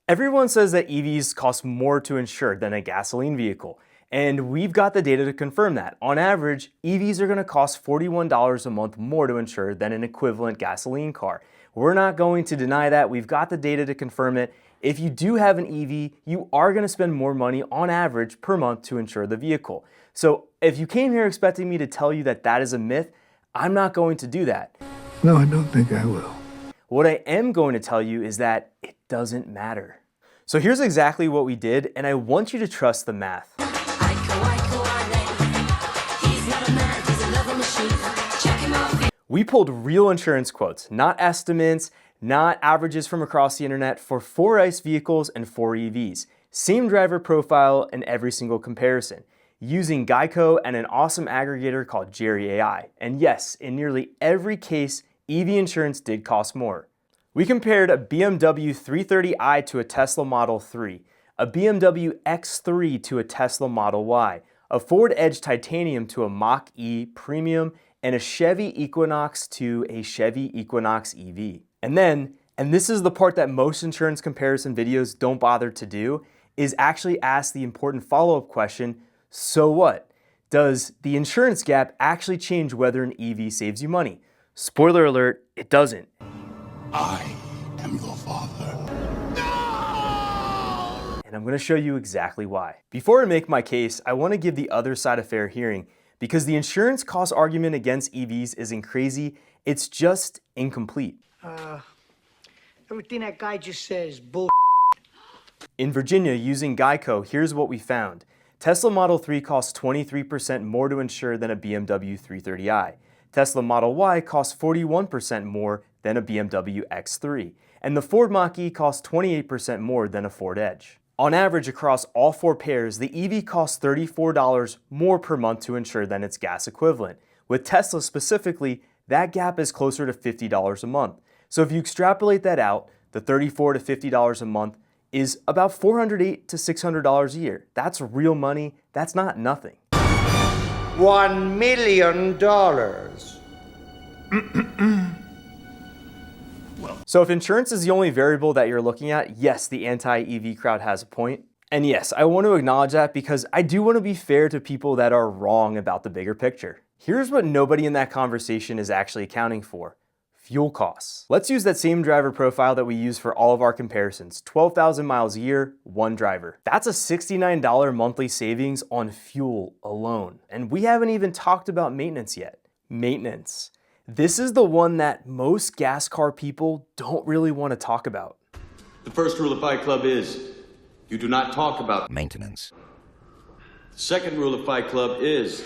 Everyone says that EVs cost more to insure than a gasoline vehicle, and we've got the data to confirm that. On average, EVs are going to cost $41 a month more to insure than an equivalent gasoline car. We're not going to deny that. We've got the data to confirm it. If you do have an EV, you are going to spend more money on average per month to insure the vehicle. So if you came here expecting me to tell you that that is a myth, I'm not going to do that. No, I don't think I will. What I am going to tell you is that it doesn't matter. So here's exactly what we did, and I want you to trust the math. We pulled real insurance quotes, not estimates, not averages from across the internet, for 4 ICE vehicles and 4 EVs. Same driver profile in every single comparison, using Geico and an awesome aggregator called Jerry AI. And yes, in nearly every case, EV insurance did cost more. We compared a BMW 330i to a Tesla Model 3, a BMW X3 to a Tesla Model Y, a Ford Edge Titanium to a Mach E Premium, and a Chevy Equinox to a Chevy Equinox EV. And then, and this is the part that most insurance comparison videos don't bother to do, is actually ask the important follow-up question, so what? Does the insurance gap actually change whether an EV saves you money? Spoiler alert, it doesn't. I am your father. And I'm going to show you exactly why. Before I make my case, I want to give the other side a fair hearing, because the insurance cost argument against EVs isn't crazy, it's just incomplete. Everything that guy just says is bull. In Virginia, using Geico, here's what we found. Tesla Model 3 costs 23% more to insure than a BMW 330i. Tesla Model Y costs 41% more than a BMW X3. And the Ford Mach E costs 28% more than a Ford Edge. On average, across all 4 pairs, the EV costs $34 more per month to insure than its gas equivalent. With Tesla specifically, that gap is closer to $50 a month. So if you extrapolate that out, the $34 to $50 a month is about $408 to $600 a year. That's real money. That's not nothing. $1 million. So if insurance is the only variable that you're looking at, yes, the anti-EV crowd has a point. And yes, I want to acknowledge that because I do want to be fair to people that are wrong about the bigger picture. Here's what nobody in that conversation is actually accounting for: fuel costs. Let's use that same driver profile that we use for all of our comparisons. 12,000 miles a year, 1 driver. That's a $69 monthly savings on fuel alone. And we haven't even talked about maintenance yet. Maintenance. This is the one that most gas car people don't really want to talk about. The first rule of Fight Club is you do not talk about maintenance. The second rule of Fight Club is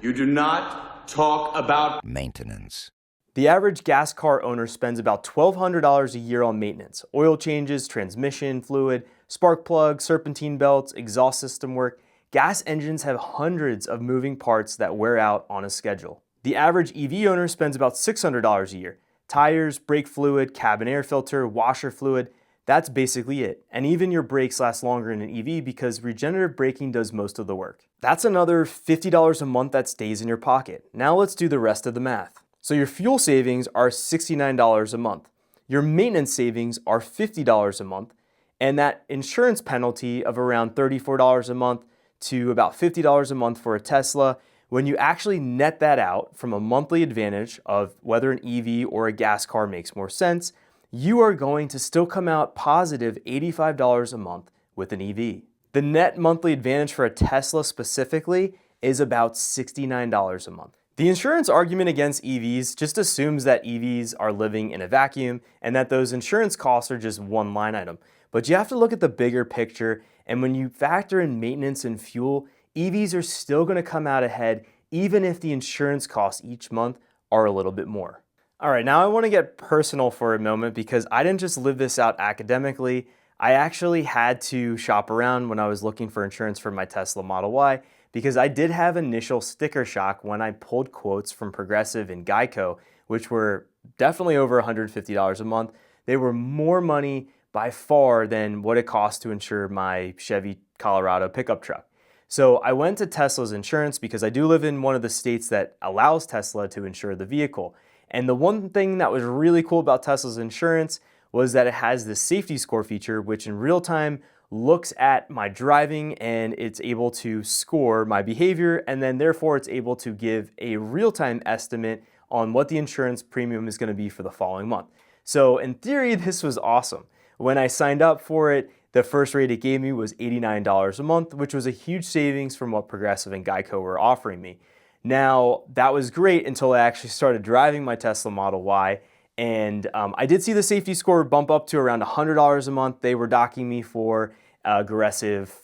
you do not talk about maintenance. The average gas car owner spends about $1,200 a year on maintenance: oil changes, transmission fluid, spark plugs, serpentine belts, exhaust system work. Gas engines have hundreds of moving parts that wear out on a schedule. The average EV owner spends about $600 a year. Tires, brake fluid, cabin air filter, washer fluid, that's basically it. And even your brakes last longer in an EV because regenerative braking does most of the work. That's another $50 a month that stays in your pocket. Now let's do the rest of the math. So your fuel savings are $69 a month. Your maintenance savings are $50 a month. And that insurance penalty of around $34 a month to about $50 a month for a Tesla, when you actually net that out from a monthly advantage of whether an EV or a gas car makes more sense, you are going to still come out positive $85 a month with an EV. The net monthly advantage for a Tesla specifically is about $69 a month. The insurance argument against EVs just assumes that EVs are living in a vacuum and that those insurance costs are just one line item. But you have to look at the bigger picture, and when you factor in maintenance and fuel, EVs are still going to come out ahead even if the insurance costs each month are a little bit more. All right, now I want to get personal for a moment because I didn't just live this out academically. I actually had to shop around when I was looking for insurance for my Tesla Model Y because I did have initial sticker shock when I pulled quotes from Progressive and Geico, which were definitely over $150 a month. They were more money by far than what it cost to insure my Chevy Colorado pickup truck. So I went to Tesla's insurance because I do live in one of the states that allows Tesla to insure the vehicle. And the one thing that was really cool about Tesla's insurance was that it has this safety score feature, which in real time looks at my driving and it's able to score my behavior, and then therefore it's able to give a real-time estimate on what the insurance premium is going to be for the following month. So in theory, this was awesome. When I signed up for it, the first rate it gave me was $89 a month, which was a huge savings from what Progressive and Geico were offering me. Now, that was great until I actually started driving my Tesla Model Y, and I did see the safety score bump up to around $100 a month. They were docking me for aggressive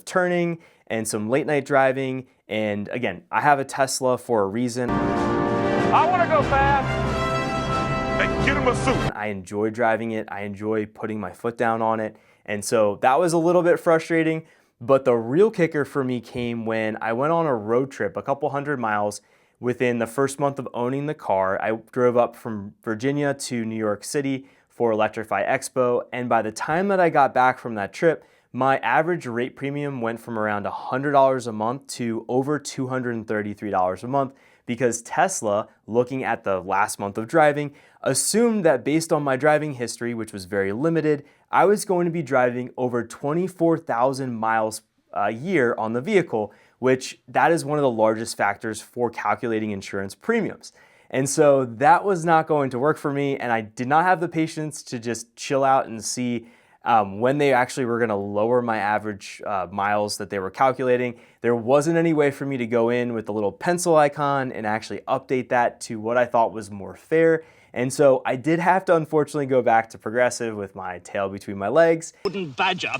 turning and some late night driving. And again, I have a Tesla for a reason. I want to go fast. Hey, get him a suit. I enjoy driving it. I enjoy putting my foot down on it. And so that was a little bit frustrating. But the real kicker for me came when I went on a road trip, a couple hundred miles. Within the first month of owning the car, I drove up from Virginia to New York City for Electrify Expo. And by the time that I got back from that trip, my average rate premium went from around $100 a month to over $233 a month, because Tesla, looking at the last month of driving, assumed that based on my driving history, which was very limited, I was going to be driving over 24,000 miles a year on the vehicle, which that is one of the largest factors for calculating insurance premiums. And so that was not going to work for me, and I did not have the patience to just chill out and see when they actually were going to lower my average miles that they were calculating. There wasn't any way for me to go in with the little pencil icon and actually update that to what I thought was more fair. And so I did have to unfortunately go back to Progressive with my tail between my legs. Wooden badger.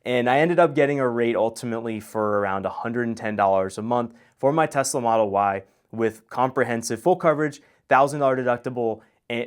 And I ended up getting a rate ultimately for around $110 a month for my Tesla Model Y with comprehensive full coverage, $1,000 deductible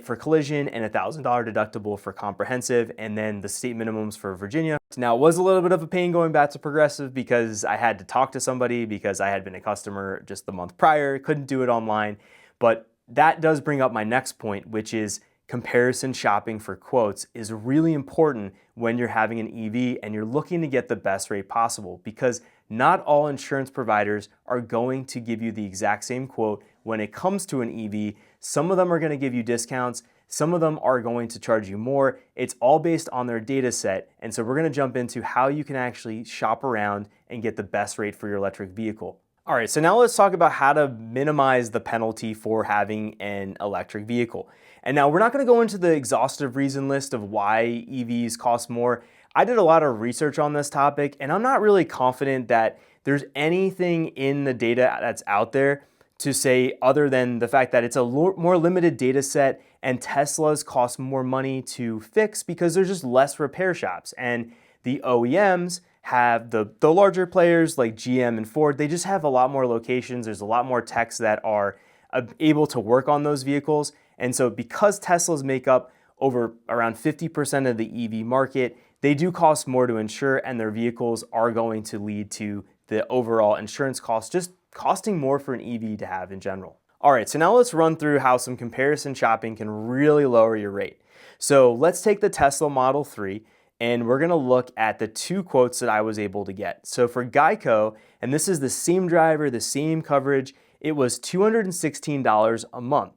for collision and $1,000 deductible for comprehensive, and then the state minimums for Virginia. Now, it was a little bit of a pain going back to Progressive because I had to talk to somebody because I had been a customer just the month prior, couldn't do it online. But that does bring up my next point, which is comparison shopping for quotes is really important when you're having an EV and you're looking to get the best rate possible, because not all insurance providers are going to give you the exact same quote when it comes to an EV. Some of them are going to give you discounts. Some of them are going to charge you more. It's all based on their data set. And so we're going to jump into how you can actually shop around and get the best rate for your electric vehicle. All right, so now let's talk about how to minimize the penalty for having an electric vehicle. And now we're not going to go into the exhaustive reason list of why EVs cost more. I did a lot of research on this topic, and I'm not really confident that there's anything in the data that's out there to say other than the fact that it's a more limited data set and Teslas cost more money to fix because there's just less repair shops. And the OEMs have the larger players like GM and Ford, they just have a lot more locations. There's a lot more techs that are able to work on those vehicles. And so because Teslas make up over around 50% of the EV market, they do cost more to insure, and their vehicles are going to lead to the overall insurance cost just costing more for an EV to have in general. All right, so now let's run through how some comparison shopping can really lower your rate. So let's take the Tesla Model 3, and we're gonna look at the two quotes that I was able to get. So for Geico, and this is the same driver, the same coverage, it was $216 a month.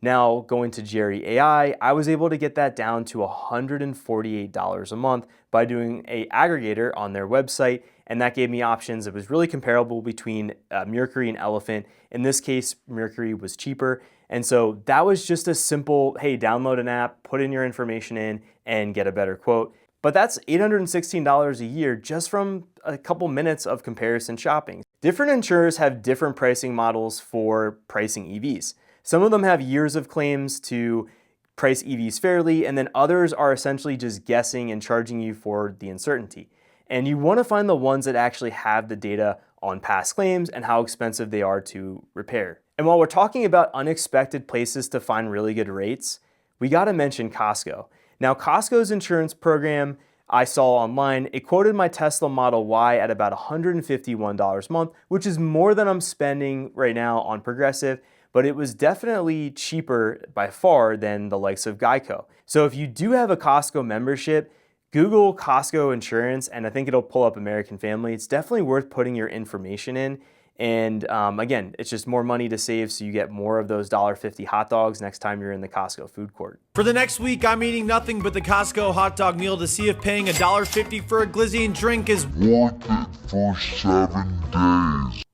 Now, going to Jerry AI, I was able to get that down to $148 a month by doing an aggregator on their website, and that gave me options. It was really comparable between Mercury and Elephant. In this case, Mercury was cheaper, and so that was just a simple, hey, download an app, put in your information in, and get a better quote. But that's $816 a year just from a couple minutes of comparison shopping. Different insurers have different pricing models for pricing EVs. Some of them have years of claims to price EVs fairly, and then others are essentially just guessing and charging you for the uncertainty. And you want to find the ones that actually have the data on past claims and how expensive they are to repair. And while we're talking about unexpected places to find really good rates, we got to mention Costco. Now, Costco's insurance program I saw online, it quoted my Tesla Model Y at about $151 a month, which is more than I'm spending right now on Progressive, but it was definitely cheaper by far than the likes of Geico. So if you do have a Costco membership, Google Costco insurance, and I think it'll pull up American Family. It's definitely worth putting your information in. And again, it's just more money to save, so you get more of those $1.50 hot dogs next time you're in the Costco food court. For the next week, I'm eating nothing but the Costco hot dog meal to see if paying $1.50 for a glizzy and drink is worth it for 7 days.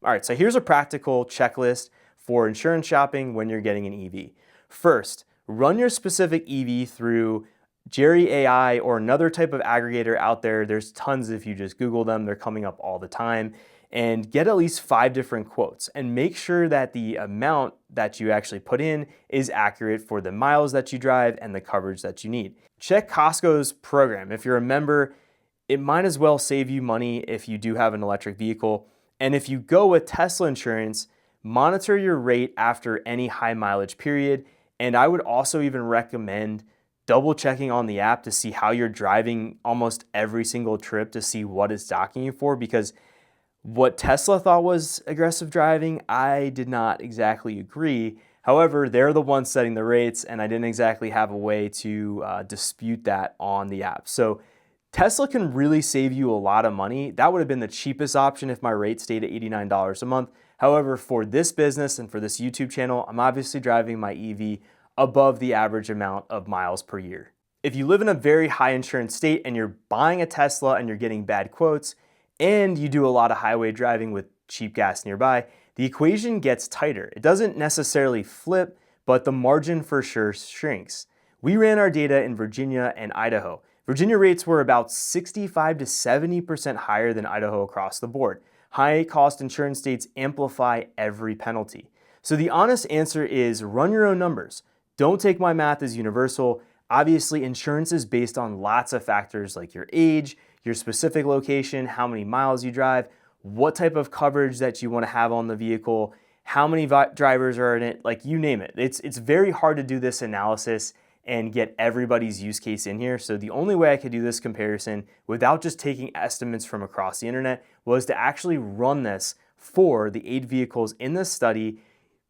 All right, so here's a practical checklist for insurance shopping when you're getting an EV. First, run your specific EV through Jerry AI or another type of aggregator out there. There's tons if you just Google them, they're coming up all the time. And get at least 5 different quotes and make sure that the amount that you actually put in is accurate for the miles that you drive and the coverage that you need. Check Costco's program. If you're a member, it might as well save you money if you do have an electric vehicle. And if you go with Tesla insurance, monitor your rate after any high mileage period. And I would also even recommend double checking on the app to see how you're driving almost every single trip to see what it's docking you for, because what Tesla thought was aggressive driving, I did not exactly agree. However, they're the ones setting the rates, and I didn't exactly have a way to dispute that on the app. So Tesla can really save you a lot of money. That would have been the cheapest option if my rate stayed at $89 a month. However, for this business and for this YouTube channel, I'm obviously driving my EV above the average amount of miles per year. If you live in a very high insurance state and you're buying a Tesla and you're getting bad quotes, and you do a lot of highway driving with cheap gas nearby, the equation gets tighter. It doesn't necessarily flip, but the margin for sure shrinks. We ran our data in Virginia and Idaho. Virginia rates were about 65 to 70% higher than Idaho across the board. High cost insurance states amplify every penalty. So the honest answer is run your own numbers. Don't take my math as universal. Obviously, insurance is based on lots of factors like your age, your specific location, how many miles you drive, what type of coverage that you want to have on the vehicle, how many drivers are in it, like you name it. It's very hard to do this analysis and get everybody's use case in here. So the only way I could do this comparison without just taking estimates from across the internet was to actually run this for the 8 vehicles in this study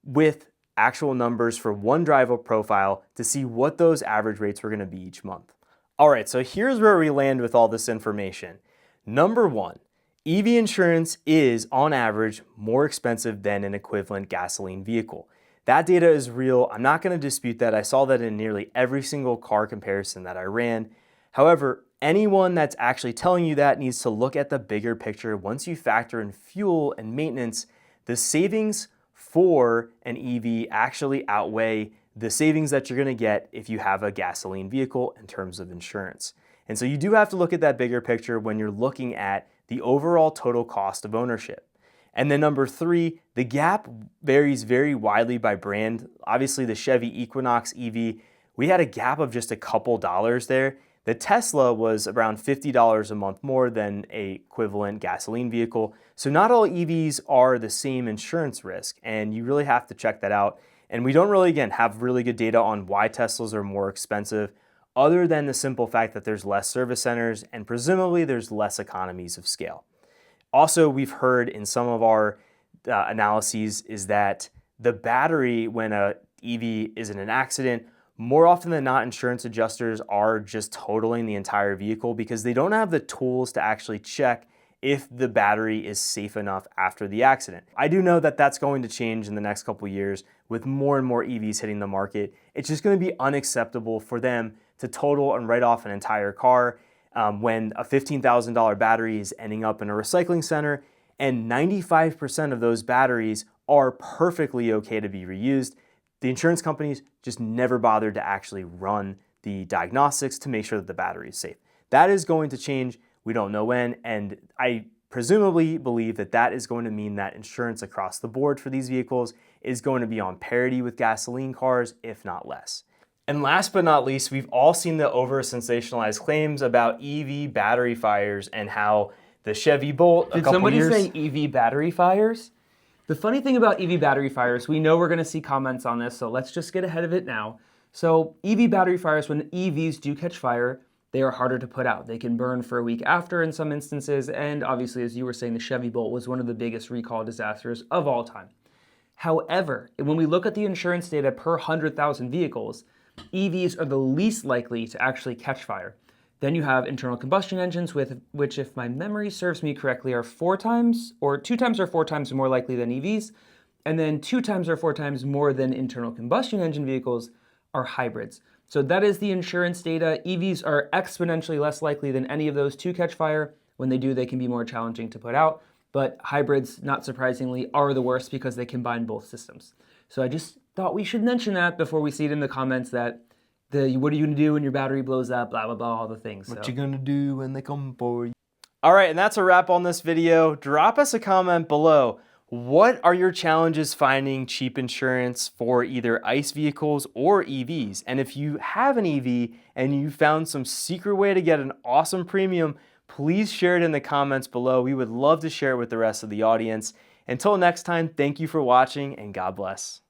with actual numbers for one driver profile to see what those average rates were going to be each month. All right, so here's where we land with all this information. Number 1, EV insurance is on average more expensive than an equivalent gasoline vehicle. That data is real. I'm not going to dispute that. I saw that in nearly every single car comparison that I ran. However, anyone that's actually telling you that needs to look at the bigger picture. Once you factor in fuel and maintenance, the savings for an EV actually outweigh the savings that you're going to get if you have a gasoline vehicle in terms of insurance. And so you do have to look at that bigger picture when you're looking at the overall total cost of ownership. And then number 3, the gap varies very widely by brand. Obviously the Chevy Equinox EV, we had a gap of just a couple dollars there. The Tesla was around $50 a month more than an equivalent gasoline vehicle. So not all EVs are the same insurance risk, and you really have to check that out. And we don't really, again, have really good data on why Teslas are more expensive, other than the simple fact that there's less service centers and presumably there's less economies of scale. Also, we've heard in some of our analyses is that the battery, when a EV is in an accident, more often than not, insurance adjusters are just totaling the entire vehicle because they don't have the tools to actually check if the battery is safe enough after the accident. I do know that that's going to change in the next couple years with more and more EVs hitting the market. It's just going to be unacceptable for them to total and write off an entire car when a $15,000 battery is ending up in a recycling center and 95% of those batteries are perfectly okay to be reused. The insurance companies just never bothered to actually run the diagnostics to make sure that the battery is safe. That is going to change. We don't know when, and I presumably believe that that is going to mean that insurance across the board for these vehicles is going to be on parity with gasoline cars, if not less. And last but not least, we've all seen the over-sensationalized claims about EV battery fires and how the Chevy Bolt Did somebody say EV battery fires? The funny thing about EV battery fires, we know we're going to see comments on this, so let's just get ahead of it now. So EV battery fires, when EVs do catch fire, they are harder to put out. They can burn for a week after in some instances, and obviously, as you were saying, the Chevy Bolt was one of the biggest recall disasters of all time. However, when we look at the insurance data per 100,000 vehicles, EVs are the least likely to actually catch fire. Then you have internal combustion engines, which, if my memory serves me correctly, are 2 times or 4 times more likely than EVs. And then 2 times or 4 times more than internal combustion engine vehicles are hybrids. So that is the insurance data. EVs are exponentially less likely than any of those to catch fire. When they do, they can be more challenging to put out. But hybrids, not surprisingly, are the worst because they combine both systems. So I just thought we should mention that before we see it in the comments that what are you going to do when your battery blows up, blah, blah, blah, all the things. What you gonna do when they come for you? All right, and that's a wrap on this video. Drop us a comment below. What are your challenges finding cheap insurance for either ICE vehicles or EVs? And if you have an EV and you found some secret way to get an awesome premium, please share it in the comments below. We would love to share it with the rest of the audience. Until next time, thank you for watching and God bless.